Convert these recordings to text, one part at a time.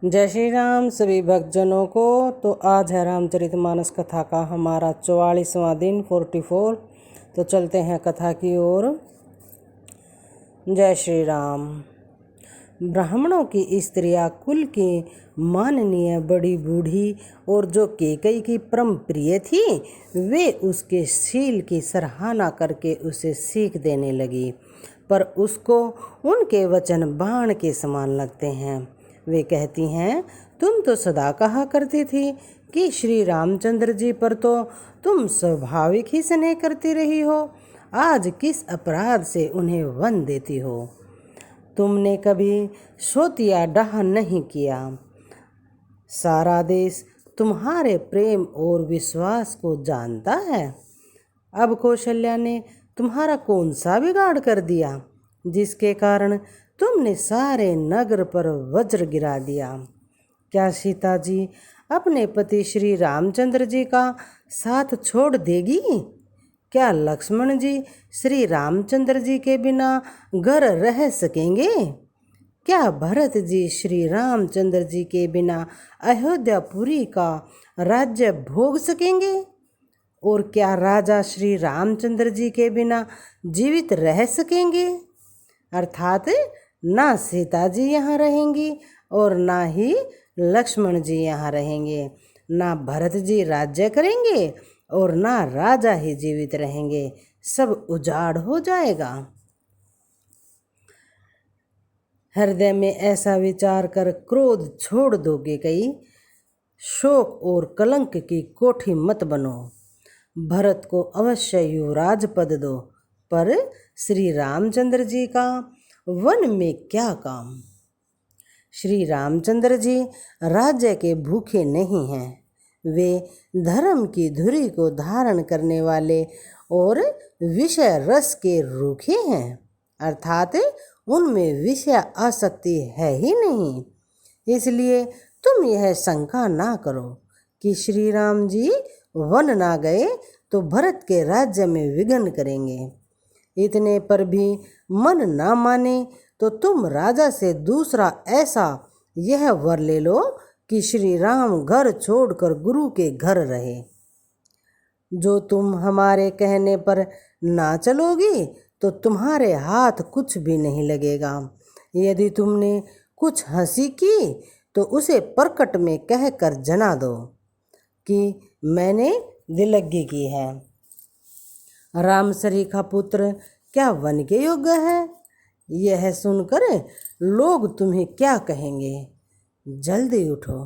जय श्री राम सभी भक्तजनों को। तो आज है रामचरितमानस कथा का हमारा 44वां दिन 44। तो चलते हैं कथा की ओर। जय श्री राम। ब्राह्मणों की स्त्रियां कुल की माननीय बड़ी बूढ़ी और जो कैकेयी की परम प्रिय थी, वे उसके शील की सराहना करके उसे सीख देने लगी, पर उसको उनके वचन बाण के समान लगते हैं। वे कहती हैं, तुम तो सदा कहा करती थी कि श्री रामचंद्र जी पर तो तुम स्वाभाविक ही स्नेह करती रही हो, आज किस अपराध से उन्हें वन देती हो? तुमने कभी सोतिया डाह नहीं किया। सारा देश तुम्हारे प्रेम और विश्वास को जानता है। अब कौशल्या ने तुम्हारा कौन सा बिगाड़ कर दिया, जिसके कारण तुमने सारे नगर पर वज्र गिरा दिया? क्या सीता जी अपने पति श्री रामचंद्र जी का साथ छोड़ देगी? क्या लक्ष्मण जी श्री रामचंद्र जी के बिना घर रह सकेंगे? क्या भरत जी श्री रामचंद्र जी के बिना अयोध्यापुरी का राज्य भोग सकेंगे? और क्या राजा श्री रामचंद्र जी के बिना जीवित रह सकेंगे? अर्थात ना सीता जी यहाँ रहेंगी और ना ही लक्ष्मण जी यहाँ रहेंगे, ना भरत जी राज्य करेंगे और ना राजा ही जीवित रहेंगे, सब उजाड़ हो जाएगा। हृदय में ऐसा विचार कर क्रोध छोड़ दोगे कई, शोक और कलंक की कोठी मत बनो। भरत को अवश्य युवराज पद दो, पर श्री रामचंद्र जी का वन में क्या काम? श्री रामचंद्र जी राज्य के भूखे नहीं हैं, वे धर्म की धुरी को धारण करने वाले और विषय रस के रूखे हैं, अर्थात उनमें विषय आसक्ति है ही नहीं। इसलिए तुम यह शंका ना करो कि श्री राम जी वन ना गए तो भरत के राज्य में विघ्न करेंगे। इतने पर भी मन ना माने तो तुम राजा से दूसरा ऐसा यह वर ले लो कि श्री राम घर छोड़कर गुरु के घर रहे। जो तुम हमारे कहने पर ना चलोगी तो तुम्हारे हाथ कुछ भी नहीं लगेगा। यदि तुमने कुछ हंसी की तो उसे प्रकट में कहकर जना दो कि मैंने दिलग्गी की है। रामसरी का पुत्र क्या वन के योग्य है? यह सुनकर लोग तुम्हें क्या कहेंगे? जल्दी उठो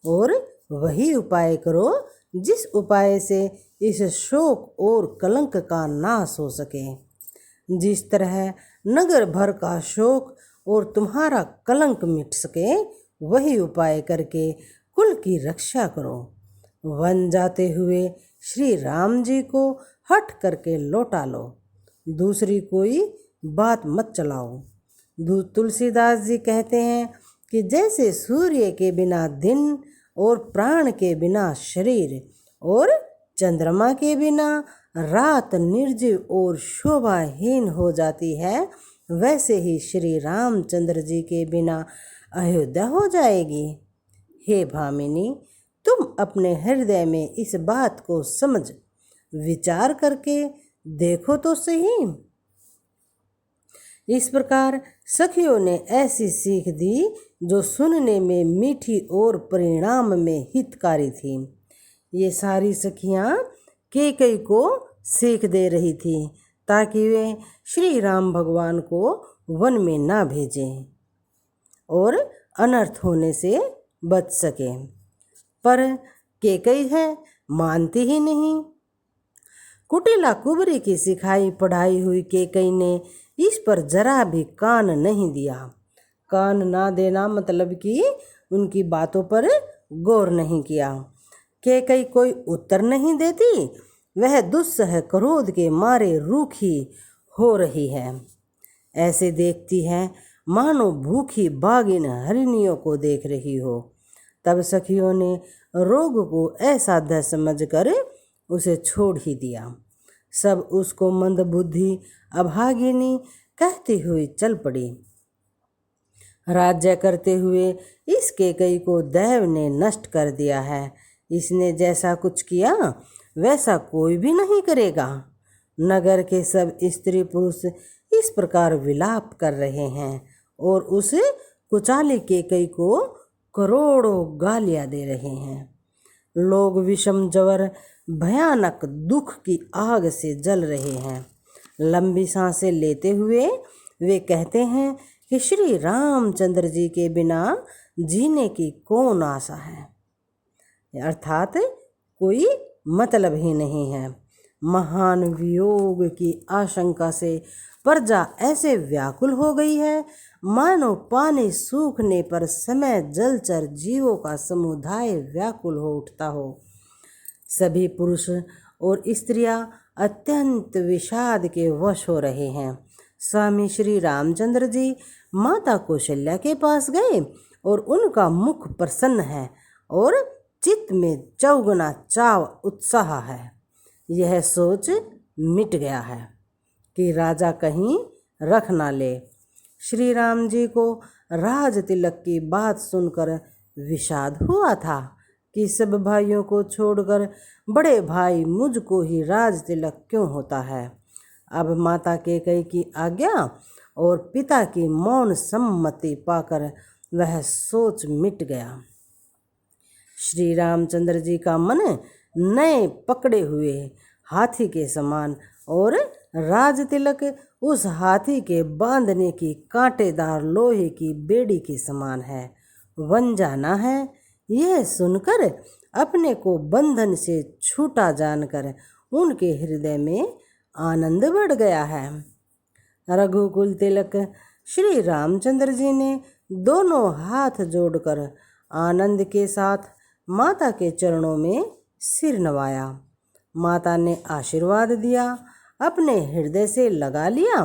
और वही उपाय करो जिस उपाय से इस शोक और कलंक का नाश हो सके। जिस तरह नगर भर का शोक और तुम्हारा कलंक मिट सके, वही उपाय करके कुल की रक्षा करो। वन जाते हुए श्री राम जी को हट करके लौटा लो, दूसरी कोई बात मत चलाओ। तुलसीदास जी कहते हैं कि जैसे सूर्य के बिना दिन और प्राण के बिना शरीर और चंद्रमा के बिना रात निर्जीव और शोभाहीन हो जाती है, वैसे ही श्री रामचंद्र जी के बिना अयोध्या हो जाएगी। हे भामिनी, तुम अपने हृदय में इस बात को समझ विचार करके देखो तो सही। इस प्रकार सखियों ने ऐसी सीख दी जो सुनने में मीठी और परिणाम में हितकारी थी। ये सारी सखियां कैकेयी को सीख दे रही थी ताकि वे श्री राम भगवान को वन में ना भेजें और अनर्थ होने से बच सके, पर कैकेयी है मानती ही नहीं। कुटिला कुबरी की सिखाई पढ़ाई हुई कैकेयी ने इस पर जरा भी कान नहीं दिया। कान ना देना मतलब कि उनकी बातों पर गौर नहीं किया। कैकेयी कोई उत्तर नहीं देती, वह दुस्सह क्रोध के मारे रूखी हो रही है। ऐसे देखती है मानो भूखी बागिन हरिणियों को देख रही हो। तब सखियों ने रोग को ऐसा ध समझकर उसे छोड़ ही दिया। सब उसको मंदबुद्धि अभागिनी कहती हुई चल पड़ी। राज्य करते हुए इस कैकई को दैव ने नष्ट कर दिया है। इसने जैसा कुछ किया वैसा कोई भी नहीं करेगा। नगर के सब स्त्री पुरुष इस प्रकार विलाप कर रहे हैं और उस कुचाली कैकई को करोड़ों गालियां दे रहे हैं। लोग विषम जवर भयानक दुख की आग से जल रहे हैं। लंबी सांसें लेते हुए वे कहते हैं कि श्री रामचंद्र जी के बिना जीने की कौन आशा है, अर्थात कोई मतलब ही नहीं है। महान वियोग की आशंका से प्रजा ऐसे व्याकुल हो गई है मानो पानी सूखने पर समय जलचर जीवों का समुदाय व्याकुल हो उठता हो। सभी पुरुष और स्त्रियां अत्यंत विषाद के वश हो रहे हैं। स्वामी श्री रामचंद्र जी माता कौशल्या के पास गए और उनका मुख प्रसन्न है और चित्त में चौगुना चाव उत्साह है। यह सोच मिट गया है कि राजा कहीं रख ना ले। श्री राम जी को राज तिलक की बात सुनकर विषाद हुआ था कि सब भाइयों को छोड़कर बड़े भाई मुझको ही राज तिलक क्यों होता है। अब माता कैकेयी की आज्ञा और पिता की मौन सम्मति पाकर वह सोच मिट गया। श्री रामचंद्र जी का मन नए पकड़े हुए हाथी के समान और राज तिलक उस हाथी के बांधने की कांटेदार लोहे की बेड़ी के समान है। वन जाना है, यह सुनकर अपने को बंधन से छूटा जानकर उनके हृदय में आनंद बढ़ गया है। रघुकुल तिलक श्री रामचंद्र जी ने दोनों हाथ जोड़कर आनंद के साथ माता के चरणों में सिर नवाया। माता ने आशीर्वाद दिया, अपने हृदय से लगा लिया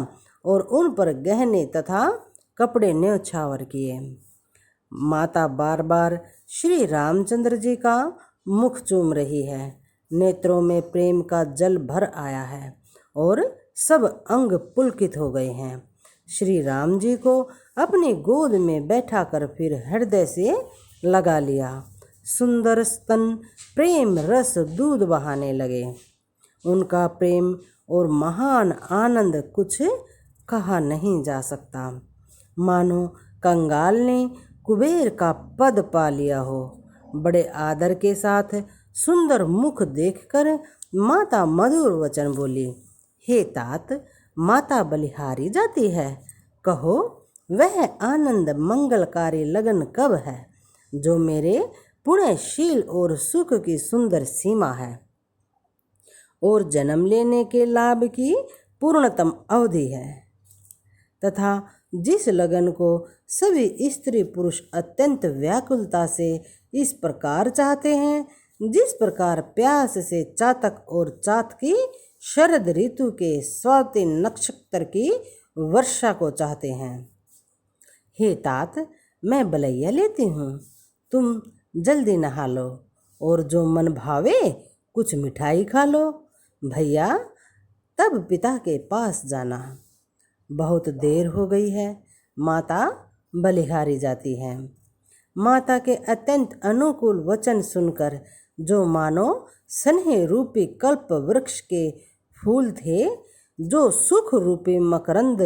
और उन पर गहने तथा कपड़े न्यौछावर किए। माता बार बार श्री रामचंद्र जी का मुख चूम रही है। नेत्रों में प्रेम का जल भर आया है और सब अंग पुलकित हो गए हैं। श्री राम जी को अपनी गोद में बैठाकर फिर हृदय से लगा लिया। सुंदर स्तन प्रेम रस दूध बहाने लगे। उनका प्रेम और महान आनंद कुछ कहा नहीं जा सकता। मानो कंगाल ने कुबेर का पद पा लिया हो। बड़े आदर के साथ सुंदर मुख देखकर माता मधुर वचन बोली, हे तात, माता बलिहारी जाती है, कहो वह आनंद मंगलकारी लगन कब है जो मेरे पुण्यशील और सुख की सुंदर सीमा है और जन्म लेने के लाभ की पूर्णतम अवधि है, तथा जिस लगन को सभी स्त्री पुरुष अत्यंत व्याकुलता से इस प्रकार चाहते हैं जिस प्रकार प्यास से चातक और चातकी शरद ऋतु के स्वाति नक्षत्र की वर्षा को चाहते हैं। हे तात, मैं बलैया लेती हूँ, तुम जल्दी नहा लो और जो मन भावे कुछ मिठाई खा लो। भैया, तब पिता के पास जाना। बहुत देर हो गई है। माता बलिहारी जाती है। माता के अत्यंत अनुकूल वचन सुनकर जो मानो स्नेह रूपी कल्प वृक्ष के फूल थे, जो सुख रूपी मकरंद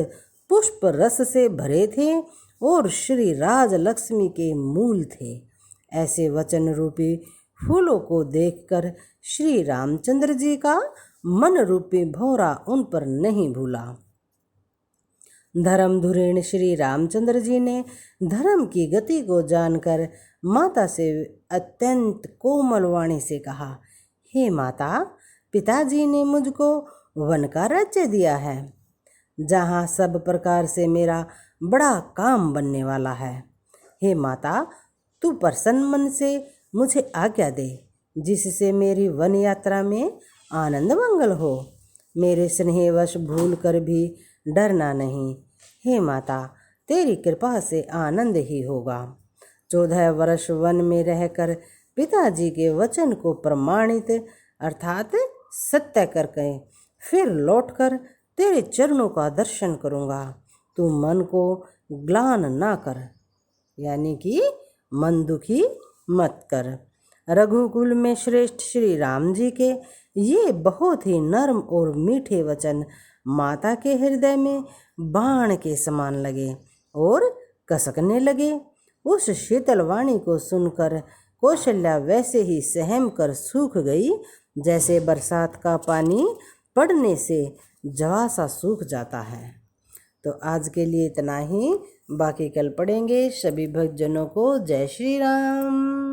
पुष्प रस से भरे थे और श्री राज लक्ष्मी के मूल थे, ऐसे वचन रूपी फूलों को देखकर श्री रामचंद्र जी का मन रूपी भौरा उन पर नहीं भूला। धर्मधुरीण श्री रामचंद्र जी ने धर्म की गति को जानकर माता से अत्यंत कोमल वाणी से कहा, हे माता, पिताजी ने मुझको वन का राज्य दिया है जहाँ सब प्रकार से मेरा बड़ा काम बनने वाला है। हे माता, तू प्रसन्न मन से मुझे आज्ञा दे जिससे मेरी वन यात्रा में आनंद मंगल हो। मेरे स्नेहवश भूल कर भी डरना नहीं। हे माता, तेरी कृपा से आनंद ही होगा। 14 वर्ष वन में रहकर पिताजी के वचन को प्रमाणित अर्थात सत्य करके फिर लौटकर तेरे चरणों का दर्शन करूँगा। तू मन को ग्लान ना कर। यानी कि मन दुखी मत कर। रघुकुल में श्रेष्ठ श्री राम जी के ये बहुत ही नर्म और मीठे वचन माता के हृदय में बाण के समान लगे और कसकने लगे। उस शीतल वाणी को सुनकर कौशल्या वैसे ही सहम कर सूख गई जैसे बरसात का पानी पड़ने से जवा सा सूख जाता है। तो आज के लिए इतना ही, बाकी कल पढ़ेंगे। सभी भक्तजनों को जय श्री राम।